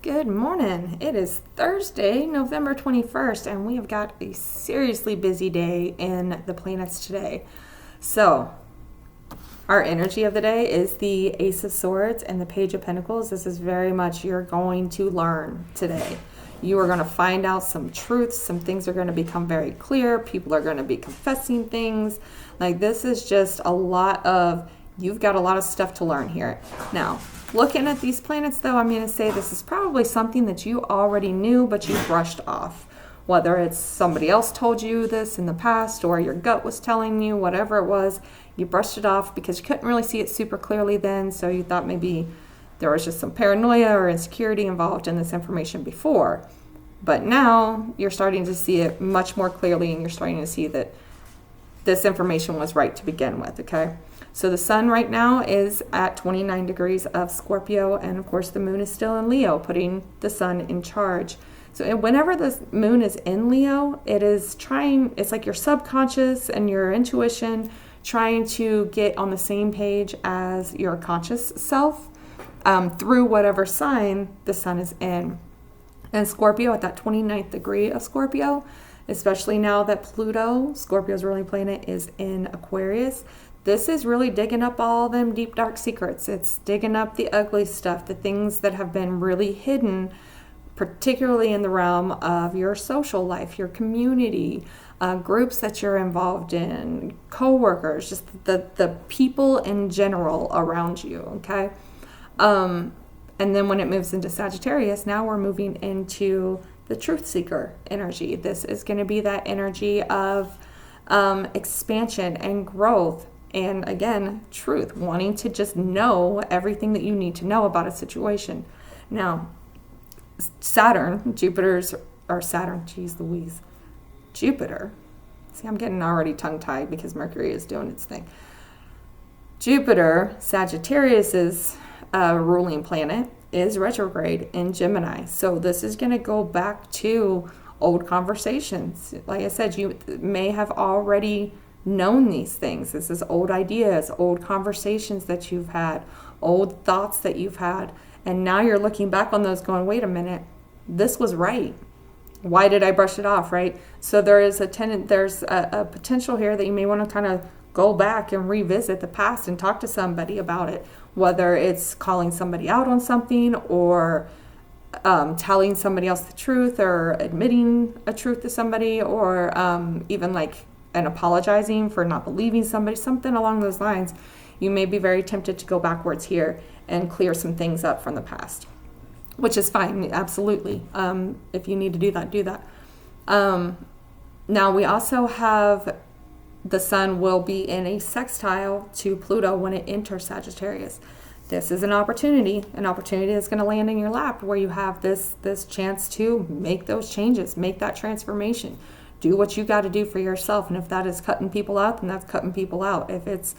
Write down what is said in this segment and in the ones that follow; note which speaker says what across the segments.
Speaker 1: Good morning. It is Thursday, November 21st, and we have got a seriously busy day in the planets today. So, our energy of the day is the Ace of Swords and the Page of Pentacles. This is very much you're going to learn today. You are going to find out some truths. Some things are going to become very clear. People are going to be confessing things. Like, this is just a lot of, you've got a lot of stuff to learn here. Now, looking at these planets, though, I'm going to say this is probably something that you already knew, but you brushed off. Whether it's somebody else told you this in the past or your gut was telling you, whatever it was, you brushed it off because you couldn't really see it super clearly then, so you thought maybe there was just some paranoia or insecurity involved in this information before. But now you're starting to see it much more clearly, and you're starting to see that this information was right to begin with, okay? So the sun right now is at 29 degrees of Scorpio, and of course the moon is still in Leo, putting the sun in charge. So whenever the moon is in Leo, it's like your subconscious and your intuition trying to get on the same page as your conscious self through whatever sign the sun is in. And Scorpio at that 29th degree of Scorpio, especially now that Pluto, Scorpio's ruling planet, is in Aquarius, this is really digging up all them deep, dark secrets. It's digging up the ugly stuff, the things that have been really hidden, particularly in the realm of your social life, your community, groups that you're involved in, co-workers, just the people in general around you, okay? And then when it moves into Sagittarius, now we're moving into the truth seeker energy. This is going to be that energy of expansion and growth. And again, truth, wanting to just know everything that you need to know about a situation. Now, Jupiter, see, I'm getting already tongue-tied because Mercury is doing its thing. Jupiter, Sagittarius's ruling planet, is retrograde in Gemini. So this is going to go back to old conversations. Like I said, you may have already known these things. This is old ideas, old conversations that you've had, old thoughts that you've had, and now you're looking back on those going, wait a minute, this was right. Why did I brush it off, right? So there's a potential here that you may want to kind of go back and revisit the past and talk to somebody about it, whether it's calling somebody out on something or telling somebody else the truth or admitting a truth to somebody, or even like and apologizing for not believing somebody, something along those lines. You may be very tempted to go backwards here and clear some things up from the past, which is fine, absolutely. If you need to do that, do that. Now we also have the sun will be in a sextile to Pluto when it enters Sagittarius. This is an opportunity that's going to land in your lap where you have this chance to make those changes, make that transformation. Do what you got to do for yourself. And if that is cutting people out, then that's cutting people out. If it's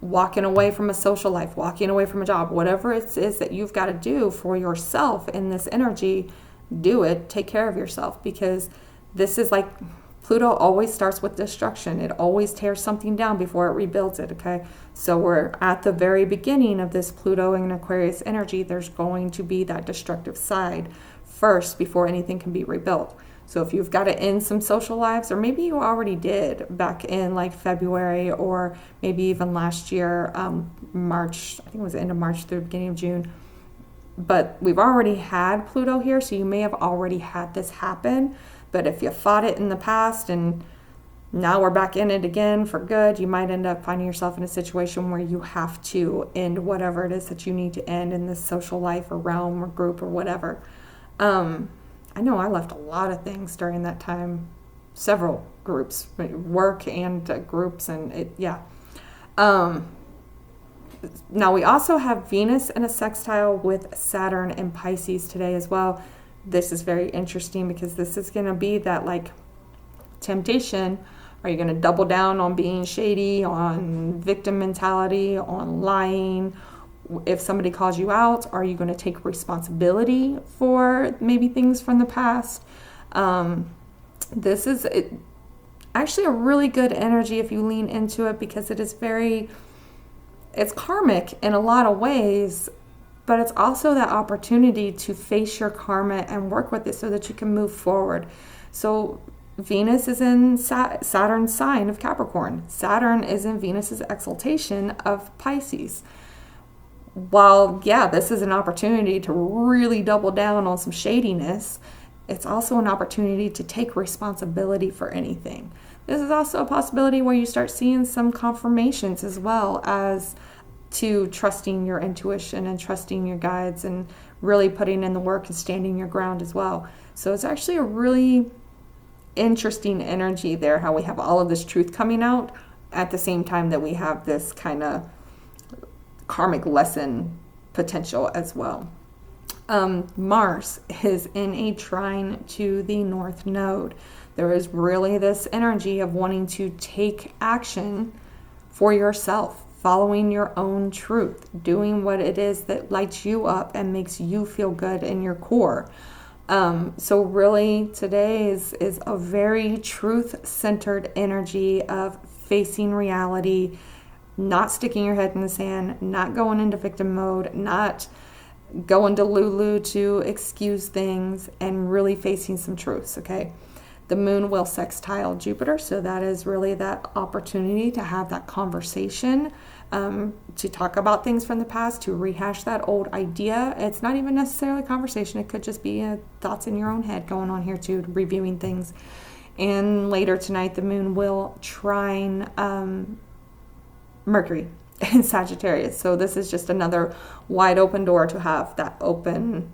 Speaker 1: walking away from a social life, walking away from a job, whatever it is that you've got to do for yourself in this energy, do it. Take care of yourself, because this is like Pluto always starts with destruction. It always tears something down before it rebuilds it, okay? So we're at the very beginning of this Pluto and Aquarius energy. There's going to be that destructive side first before anything can be rebuilt. So if you've got to end some social lives, or maybe you already did back in like February, or maybe even last year, March, I think it was the end of March through the beginning of June. But we've already had Pluto here, so you may have already had this happen. But if you fought it in the past and now we're back in it again for good, you might end up finding yourself in a situation where you have to end whatever it is that you need to end in this social life or realm or group or whatever. I know I left a lot of things during that time, several groups, work and groups, and now we also have Venus in a sextile with Saturn and Pisces today as well. This is very interesting because this is going to be that like temptation. Are you going to double down on being shady, on victim mentality, on lying? If somebody calls you out, are you going to take responsibility for maybe things from the past? This is actually a really good energy if you lean into it, because it's karmic in a lot of ways, but it's also that opportunity to face your karma and work with it so that you can move forward. So Venus is in Saturn's sign of Capricorn. Saturn is in Venus's exaltation of Pisces. While, yeah, this is an opportunity to really double down on some shadiness, it's also an opportunity to take responsibility for anything. This is also a possibility where you start seeing some confirmations as well as to trusting your intuition and trusting your guides and really putting in the work and standing your ground as well. So it's actually a really interesting energy there, how we have all of this truth coming out at the same time that we have this kind of karmic lesson potential as well. Mars is in a trine to the North Node. There is really this energy of wanting to take action for yourself, following your own truth, doing what it is that lights you up and makes you feel good in your core. So really today is a very truth-centered energy of facing reality, not sticking your head in the sand, not going into victim mode, not going to Lulu to excuse things, and really facing some truths, okay? The moon will sextile Jupiter, so that is really that opportunity to have that conversation, to talk about things from the past, to rehash that old idea. It's not even necessarily a conversation. It could just be thoughts in your own head going on here too, reviewing things. And later tonight, the moon will trine Mercury in Sagittarius. So this is just another wide open door to have that open,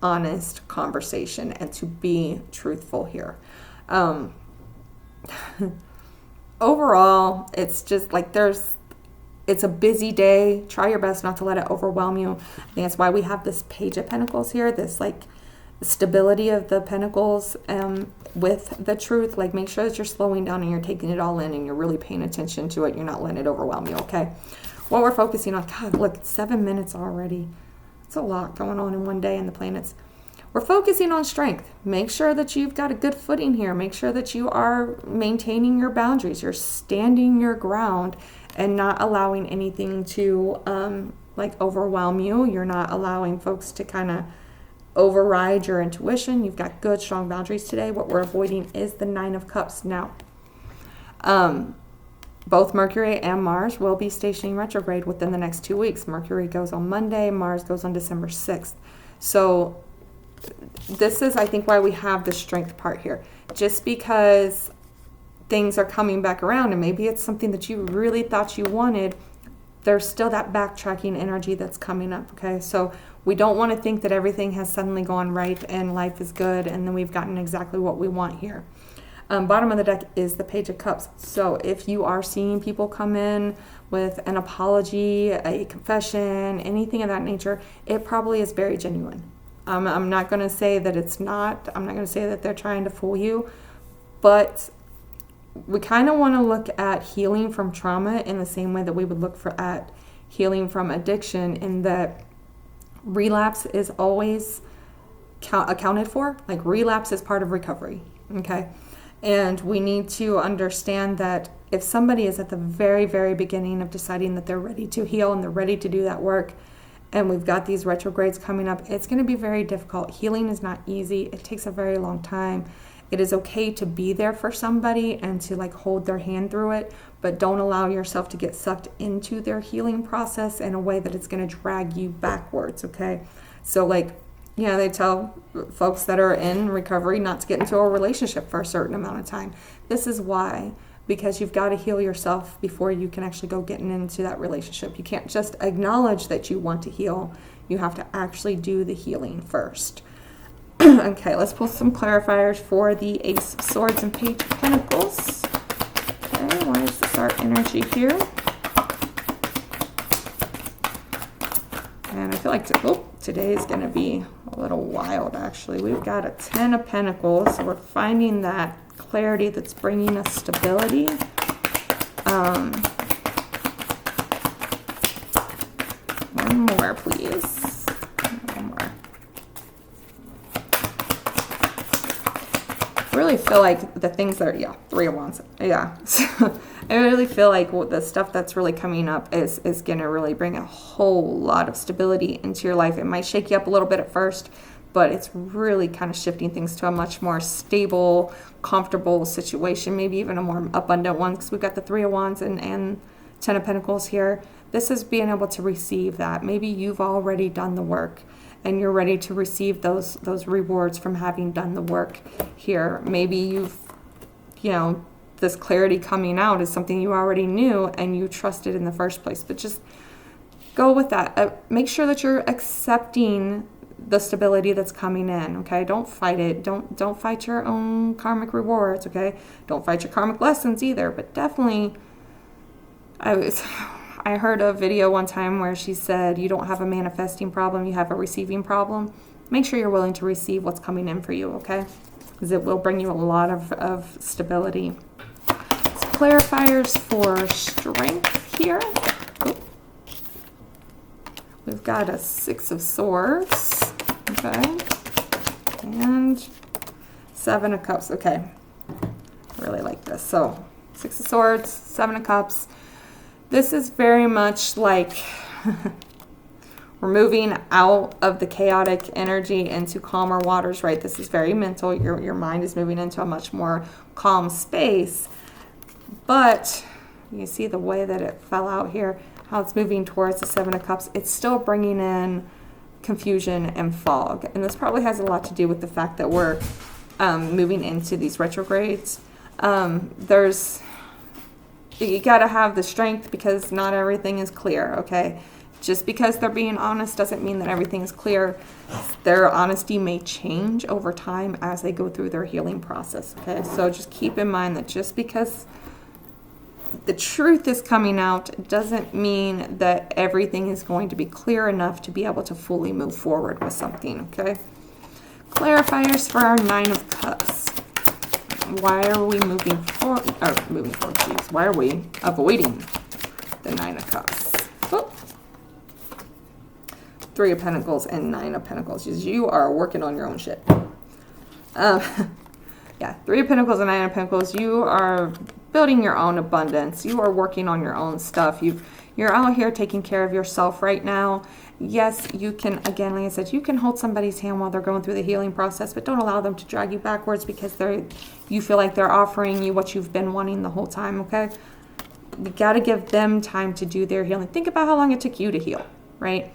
Speaker 1: honest conversation and to be truthful here. Overall, it's just like it's a busy day. Try your best not to let it overwhelm you. I think that's why we have this Page of Pentacles here, this like stability of the Pentacles with the truth. Like, make sure that you're slowing down and you're taking it all in and you're really paying attention to it. You're not letting it overwhelm you, okay? What we're focusing on, God, look, it's 7 minutes already. It's a lot going on in one day in the planets. We're focusing on strength. Make sure that you've got a good footing here. Make sure that you are maintaining your boundaries. You're standing your ground and not allowing anything to like overwhelm you. You're not allowing folks to kind of override your intuition. You've got good, strong boundaries today. What we're avoiding is the 9 of Cups. Now, both Mercury and Mars will be stationing retrograde within the next 2 weeks. Mercury goes on Monday, Mars goes on December 6th. So this is, I think, why we have the strength part here. Just because things are coming back around and maybe it's something that you really thought you wanted, there's still that backtracking energy that's coming up, okay? So we don't want to think that everything has suddenly gone right and life is good and then we've gotten exactly what we want here. Bottom of the deck is the Page of Cups. So if you are seeing people come in with an apology, a confession, anything of that nature, it probably is very genuine. I'm not going to say that it's not. I'm not going to say that they're trying to fool you, but we kind of want to look at healing from trauma in the same way that we would look at healing from addiction, in that relapse is always accounted for. Like, relapse is part of recovery, okay? And we need to understand that if somebody is at the very, very beginning of deciding that they're ready to heal and they're ready to do that work, and we've got these retrogrades coming up, it's going to be very difficult. Healing is not easy. It takes a very long time. It is okay to be there for somebody and to like hold their hand through it, but don't allow yourself to get sucked into their healing process in a way that it's going to drag you backwards, okay? So like, you know, they tell folks that are in recovery not to get into a relationship for a certain amount of time. This is why, because you've got to heal yourself before you can actually go getting into that relationship. You can't just acknowledge that you want to heal. You have to actually do the healing first. Okay, let's pull some clarifiers for the Ace of Swords and Page of Pentacles. Okay, why is this our energy here? And I feel like today is going to be a little wild, actually. We've got a 10 of Pentacles. So we're finding that clarity that's bringing us stability. One more, please. One more. really feel like the things that are, yeah, 3 of Wands. Yeah. So I really feel like the stuff that's really coming up is going to really bring a whole lot of stability into your life. It might shake you up a little bit at first, but it's really kind of shifting things to a much more stable, comfortable situation, maybe even a more abundant one, because we've got the 3 of Wands and 10 of Pentacles here. This is being able to receive that. Maybe you've already done the work and you're ready to receive those rewards from having done the work here. Maybe you've, this clarity coming out is something you already knew and you trusted in the first place. But just go with that. Make sure that you're accepting the stability that's coming in, okay? Don't fight it. Don't fight your own karmic rewards, okay? Don't fight your karmic lessons either, but definitely, I heard a video one time where she said, you don't have a manifesting problem, you have a receiving problem. Make sure you're willing to receive what's coming in for you, okay? Because it will bring you a lot of stability. So clarifiers for strength here. Oop. We've got a 6 of Swords, okay? And 7 of Cups, okay. I really like this. So 6 of Swords, 7 of Cups. This is very much like we're moving out of the chaotic energy into calmer waters, right? This is very mental. Your mind is moving into a much more calm space. But you see the way that it fell out here, how it's moving towards the 7 of Cups. It's still bringing in confusion and fog. And this probably has a lot to do with the fact that we're moving into these retrogrades. You got to have the strength because not everything is clear, okay? Just because they're being honest doesn't mean that everything is clear. Their honesty may change over time as they go through their healing process, okay? So just keep in mind that just because the truth is coming out doesn't mean that everything is going to be clear enough to be able to fully move forward with something, okay? Clarifiers for our 9 of Cups. Why are we moving forward? Geez. Why are we avoiding the 9 of Cups? Oh. 3 of Pentacles and 9 of Pentacles. You are working on your own shit. Yeah, 3 of Pentacles and 9 of Pentacles. You are building your own abundance. You are working on your own stuff. You're out here taking care of yourself right now. Yes, you can, again, like I said, you can hold somebody's hand while they're going through the healing process, but don't allow them to drag you backwards because you feel like they're offering you what you've been wanting the whole time, okay? You got to give them time to do their healing. Think about how long it took you to heal, right?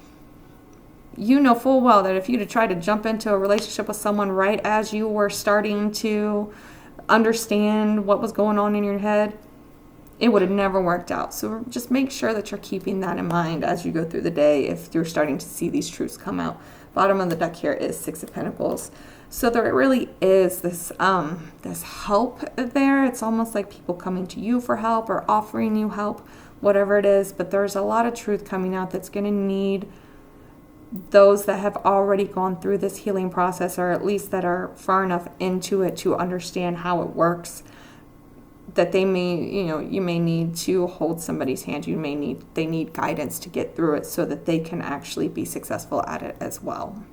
Speaker 1: You know full well that if you'd have tried to jump into a relationship with someone right as you were starting to understand what was going on in your head, it would have never worked out. So just make sure that you're keeping that in mind as you go through the day if you're starting to see these truths come out. Bottom of the deck here is 6 of Pentacles. So there really is this help there. It's almost like people coming to you for help or offering you help, whatever it is. But there's a lot of truth coming out that's going to need those that have already gone through this healing process, or at least that are far enough into it to understand how it works, that they may, you may need to hold somebody's hand. They need guidance to get through it so that they can actually be successful at it as well.